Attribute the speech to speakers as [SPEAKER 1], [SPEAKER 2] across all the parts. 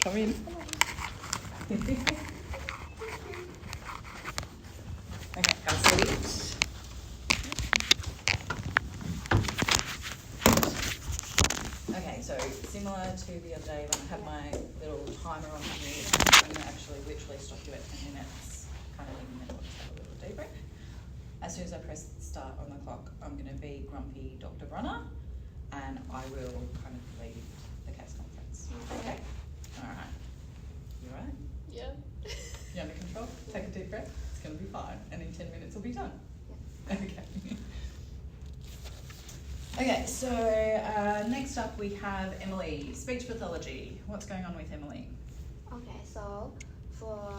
[SPEAKER 1] Come in. Okay, have a seat. Okay, so similar to the other day when I had my little timer on here, I'm going to actually literally stop you at 10 minutes, kind of in the middle, just have a little debrief. As soon as I press start on the clock, I'm going to be grumpy Dr. Brunner, and I will kind of lead the case conference. Okay? Alright. You alright?
[SPEAKER 2] Yeah.
[SPEAKER 1] You under control? Take a deep breath. It's going to be fine. And in 10 minutes, we'll be done. Yeah. Okay. Okay, so next up we have Emily, speech pathology. What's going on with Emily?
[SPEAKER 3] Okay, so for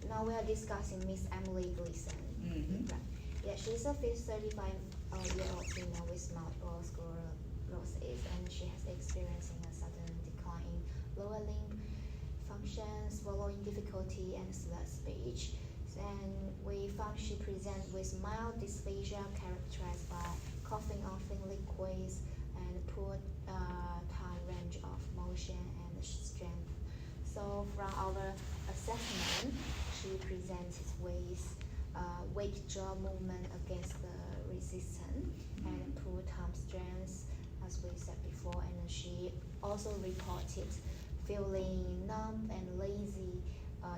[SPEAKER 3] now we are discussing Miss Emily Gleason.
[SPEAKER 1] Mm-hmm.
[SPEAKER 3] Right. Yeah, she's a 35-year-old female with multiple sclerosis, and she has experiencing a sudden decline in lower limb function, swallowing difficulty, and slurred speech. And we found she presents with mild dysphagia characterized by coughing on thin liquids and poor time range of motion and strength. So from our assessment, she presented with weak jaw movement against the resistance and poor thumb strength, as we said before. And she also reported feeling numb and lazy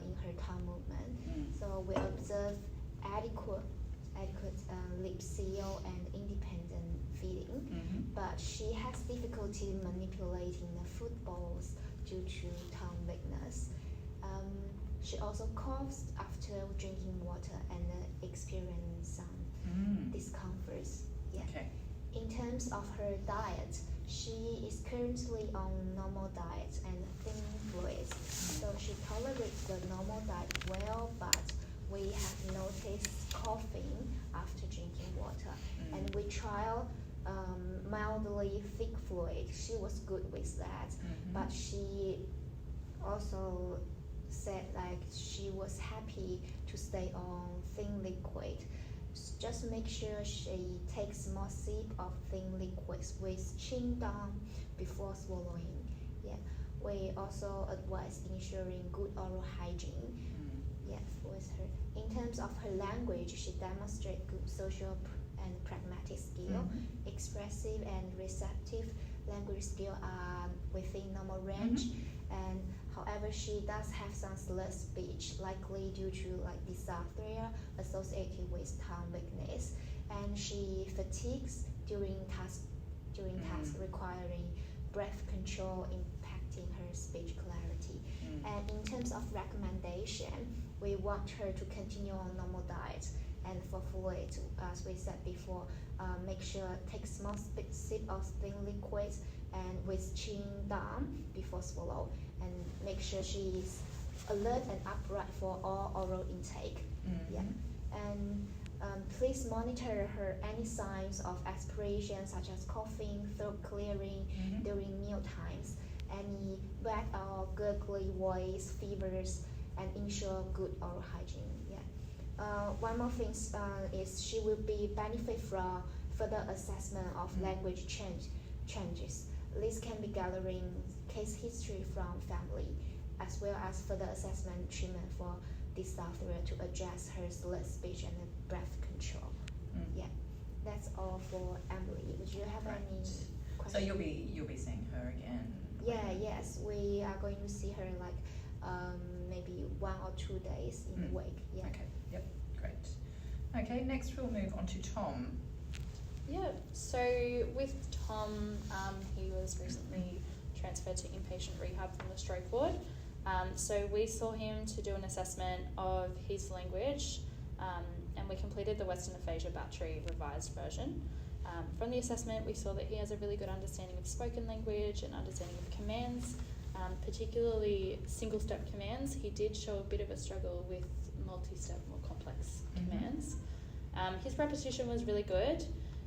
[SPEAKER 3] in her tongue movement. So we observed adequate lip seal and independent feeding, but she has difficulty manipulating the food bowls due to tongue weakness. She also coughs after drinking water and experience some discomforts. Yeah. Okay. In terms of her diet, she is currently on normal diet and thin fluids, so she tolerates the normal diet well, but we have noticed coughing after drinking water, and we trial mildly thick fluid. She was good with that, but she also said like she was happy to stay on thin liquid. Just make sure she takes more sip of thin liquids with chin down before swallowing. Yeah, we also advise ensuring good oral hygiene. Yeah, with her. In terms of her language, she demonstrates good social and pragmatic skill. Expressive and receptive language skill are within normal range. And however, she does have some slurred speech, likely due to like dysarthria associated with tongue weakness, and she fatigues during tasks requiring breath control, impacting her speech clarity. And in terms of recommendation, we want her to continue on normal diet, and for fluid, as we said before, make sure take small sip of thin liquids and with chin down before swallow, and make sure she is alert and upright for all oral intake. Yeah, and please monitor her any signs of aspiration such as coughing, throat clearing during meal times, any wet or gurgly voice, fevers, and ensure good oral hygiene. Yeah. One more thing is she will be benefit from further assessment of language changes. This can be gathering case history from family, as well as further assessment treatment for dysarthria to address her slurred speech and breath control. Yeah, that's all for Emily. Would you have any questions?
[SPEAKER 1] So you'll be seeing her again?
[SPEAKER 3] Yeah, yes, we are going to see her like maybe 1 or 2 days in a week. Yeah.
[SPEAKER 1] Okay. Yep. Great. Okay. Next, we'll move on to Tom.
[SPEAKER 2] Yeah, so with Tom, he was recently transferred to inpatient rehab from the stroke ward. So we saw him to do an assessment of his language, and we completed the Western Aphasia Battery revised version. From the assessment, we saw that he has a really good understanding of spoken language and understanding of commands, particularly single-step commands. He did show a bit of a struggle with multi-step, more complex commands. His repetition was really good.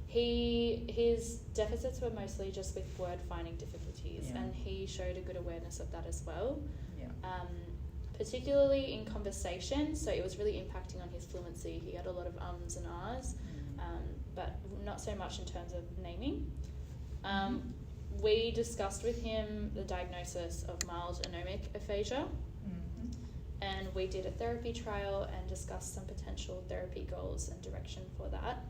[SPEAKER 2] His deficits were mostly just with word finding difficulties, and he showed a good awareness of that as well. Particularly in conversation, so it was really impacting on his fluency. He had a lot of ums and ahs, but not so much in terms of naming. we discussed with him the diagnosis of mild anomic aphasia, and we did a therapy trial and discussed some potential therapy goals and direction for that.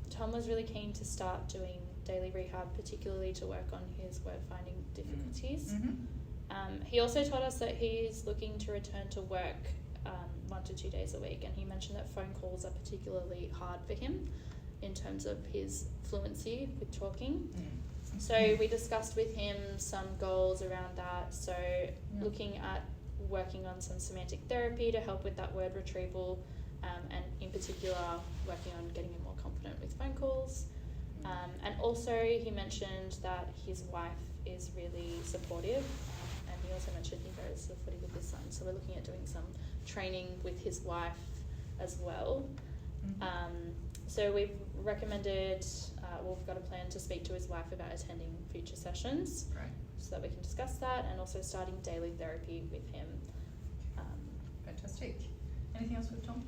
[SPEAKER 2] Tom was really keen to start doing daily rehab, particularly to work on his word finding difficulties. He also told us that he's looking to return to work 1 to 2 days a week, and he mentioned that phone calls are particularly hard for him in terms of his fluency with talking. So we discussed with him some goals around that, so looking at working on some semantic therapy to help with that word retrieval, and in particular working on getting him more confident with phone calls. And also he mentioned that his wife is really supportive, and he also mentioned he goes to the footy with his son, so we're looking at doing some training with his wife as well. So we've recommended, we've got a plan to speak to his wife about attending future sessions, so that we can discuss that, and also starting daily therapy with him.
[SPEAKER 1] Fantastic. Anything else with Tom?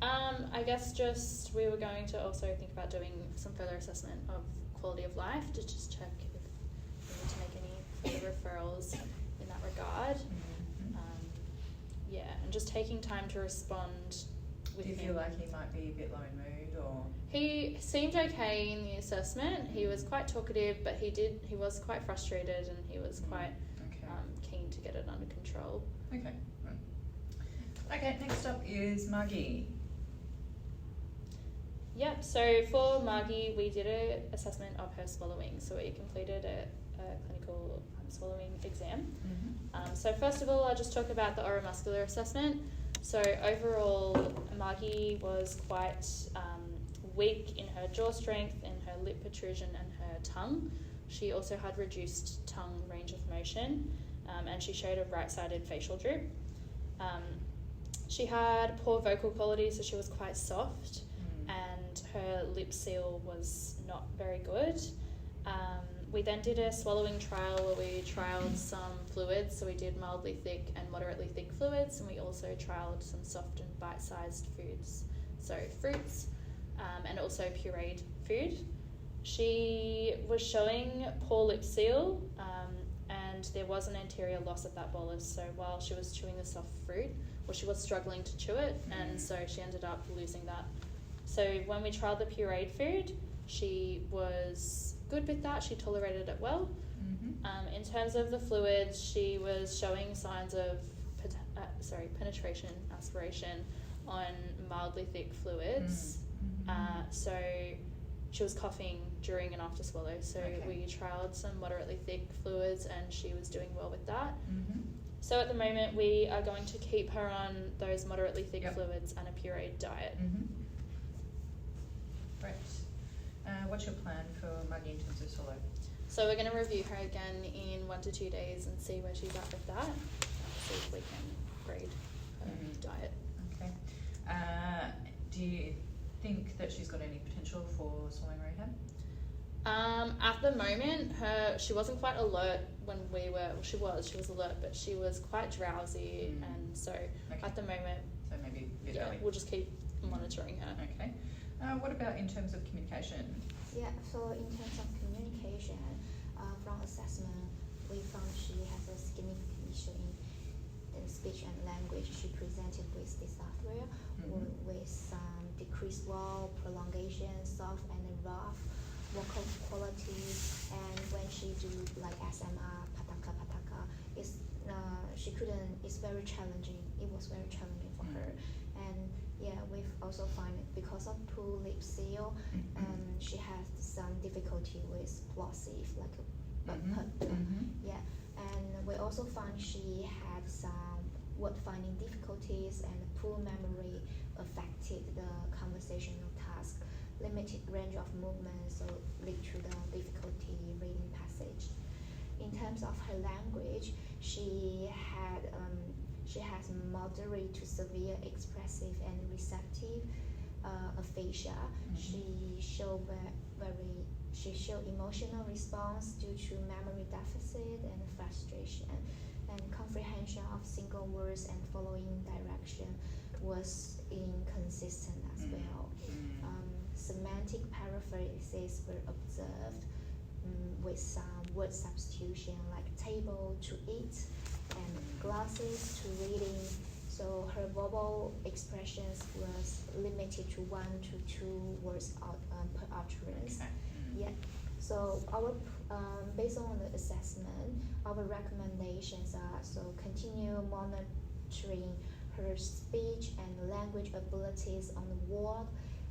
[SPEAKER 2] I guess just we were going to also think about doing some further assessment of quality of life to just check if we need to make any further referrals in that regard. And just taking time to respond with him.
[SPEAKER 1] Do you feel like he might be a bit low in mood, or?
[SPEAKER 2] He seemed okay in the assessment. He was quite talkative, but he was quite frustrated, and he was quite keen to get it under control.
[SPEAKER 1] Okay. Okay, next up is Margie.
[SPEAKER 2] Yep, so for Margie, we did an assessment of her swallowing. So we completed a clinical swallowing exam. So first of all, I'll just talk about the oromuscular assessment. So overall, Margie was quite weak in her jaw strength, in her lip protrusion and her tongue. She also had reduced tongue range of motion, and she showed a right-sided facial droop. She had poor vocal quality, so she was quite soft, and her lip seal was not very good. We then did a swallowing trial where we trialled some fluids, so we did mildly thick and moderately thick fluids, and we also trialled some soft and bite-sized foods, so fruits, and also pureed food. She was showing poor lip seal, and there was an anterior loss of that bolus, so while she was chewing the soft fruit, she was struggling to chew it, and so she ended up losing that. So when we trialled the pureed food, she was good with that. She tolerated it well. In terms of the fluids, she was showing signs of penetration, aspiration on mildly thick fluids. So she was coughing during and after swallow. So we trialled some moderately thick fluids, and she was doing well with that. So at the moment, we are going to keep her on those moderately thick fluids and a pureed diet.
[SPEAKER 1] Great. What's your plan for Margie in terms of swallow?
[SPEAKER 2] So we're going to review her again in 1 to 2 days and see where she's at with that. See if we can grade her diet.
[SPEAKER 1] Okay. Do you think that she's got any potential for swallowing rehab?
[SPEAKER 2] At the moment, she wasn't quite alert when we were. Well, she was alert, but she was quite drowsy, and so at the moment.
[SPEAKER 1] So maybe a bit early.
[SPEAKER 2] We'll just keep monitoring her.
[SPEAKER 1] Okay. What about in terms of communication?
[SPEAKER 3] Yeah, so in terms of communication, from assessment, we found she has a significant issue in speech and language. She presented with dysphagia, with some decreased vowel, prolongation, soft and rough vocal quality, and when she do like SMR, pataka, it's very challenging. It was very challenging for her. And yeah, we've also found it because of poor lip seal, she has some difficulty with plosive, like and we also found she had some word finding difficulties, and poor memory affected the conversational task, limited range of movement, so lead to the difficulty reading passage. In terms of her language, she has moderate to severe expressive and receptive aphasia. She showed emotional response due to memory deficit and frustration, and comprehension of single words and following direction was inconsistent as well. Semantic paraphrases were observed, with some word substitution like table to eat and glasses to reading. So her verbal expressions was limited to 1 to 2 words per utterance.
[SPEAKER 1] Okay.
[SPEAKER 3] Yeah. So our based on the assessment, our recommendations are so continue monitoring her speech and language abilities on the ward,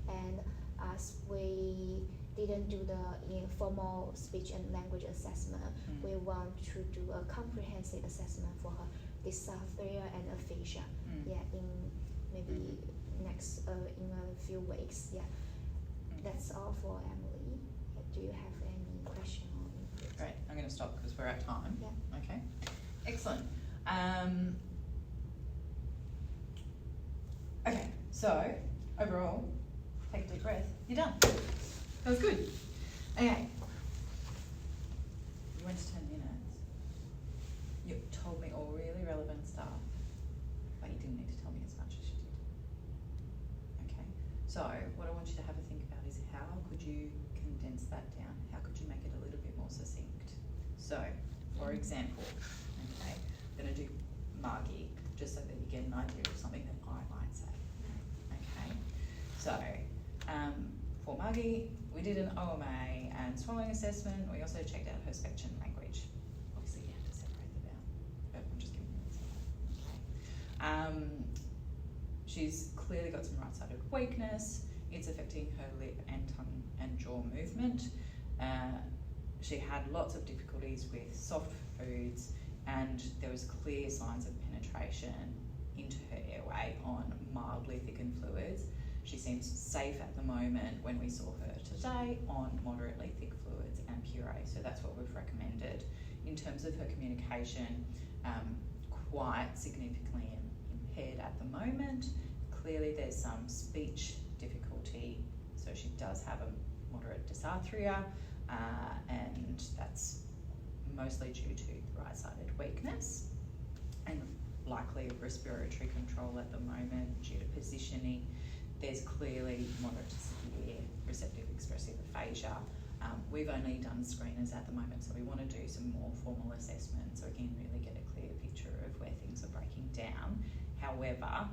[SPEAKER 3] and as we didn't do the informal speech and language assessment, we want to do a comprehensive assessment for her dysarthria and aphasia. Yeah, in maybe next in a few weeks. Yeah, that's all for Emily. Do you have any question or input?
[SPEAKER 1] Great. I'm going to stop because we're at time.
[SPEAKER 3] Yeah.
[SPEAKER 1] Okay. Excellent. Okay. So overall, take a deep breath. You're done. That was good. Okay. You went to 10 minutes. You told me all really relevant stuff, but you didn't need to tell me as much as you did. Okay. So what I want you to have a think about is how could you condense that down? How could you make it a little bit more succinct? So, for example, okay, I'm going to do Margie, just so that you get an idea of something that I might say. Okay. So, for Margie, we did an OMA and swallowing assessment. We also checked out her speech and language. Obviously, you have to separate them out, but I'm just giving you an example. She's clearly got some right-sided weakness. It's affecting her lip and tongue and jaw movement. She had lots of difficulties with soft foods, and there was clear signs of penetration into her airway on mildly thickened fluids. She seems safe at the moment when we saw her today on moderately thick fluids and puree, so that's what we've recommended. In terms of her communication, quite significantly impaired at the moment. Clearly there's some speech difficulty, so she does have a moderate dysarthria, and that's mostly due to right-sided weakness and likely respiratory control at the moment due to positioning. There's clearly moderate to severe receptive expressive aphasia. We've only done screeners at the moment, so we want to do some more formal assessments so we can really get a clear picture of where things are breaking down. However,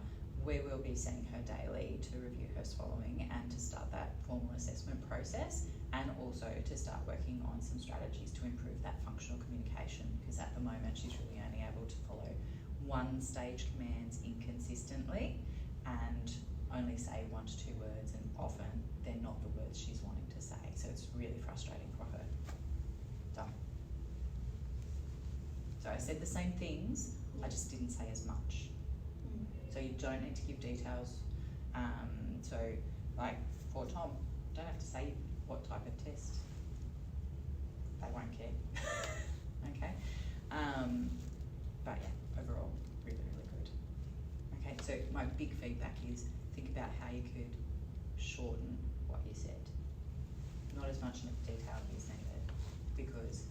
[SPEAKER 1] we will be seeing her daily to review her swallowing and to start that formal assessment process, and also to start working on some strategies to improve that functional communication, because at the moment she's really only able to follow one stage commands inconsistently and only say 1 to 2 words, and often they're not the words she's wanting to say, so it's really frustrating for her. Done. So I said the same things, I just didn't say as much. So you don't need to give details. So like for Tom, don't have to say what type of test. They won't care. Okay. But yeah, overall, really, really good. Okay, so my big feedback is think about how you could shorten what you said. Not as much detail is needed, because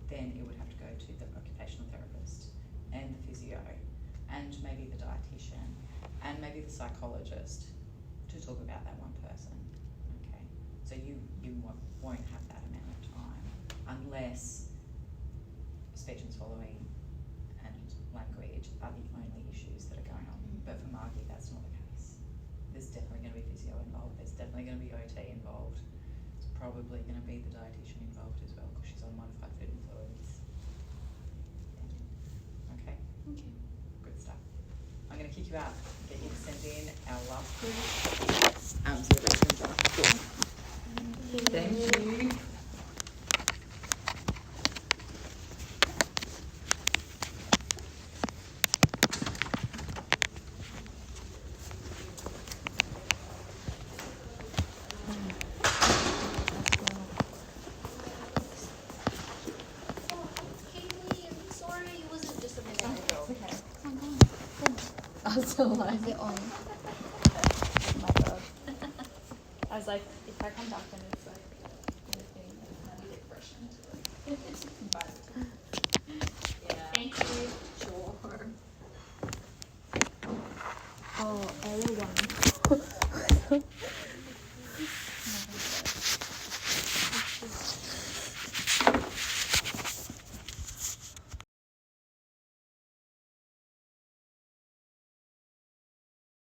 [SPEAKER 1] then it would have to go to the occupational therapist and the physio and maybe the dietitian and maybe the psychologist to talk about that one person. Okay, so you won't have that amount of time unless speech and swallowing and language are the only issues that are going on. But for Margie, that's not the case. There's definitely going to be physio involved. There's definitely going to be OT involved. It's probably going to be the dietitian involved as well, because she's on modified food and fluids. Okay.
[SPEAKER 2] Okay.
[SPEAKER 1] Good stuff. I'm going to kick you out and get you to send in our last group. So the restrooms are cool. Thank you.
[SPEAKER 2] I was so like,
[SPEAKER 3] Is it on?
[SPEAKER 2] oh my god. I was like, if I come back then it's like, anything, I need to brush into it. But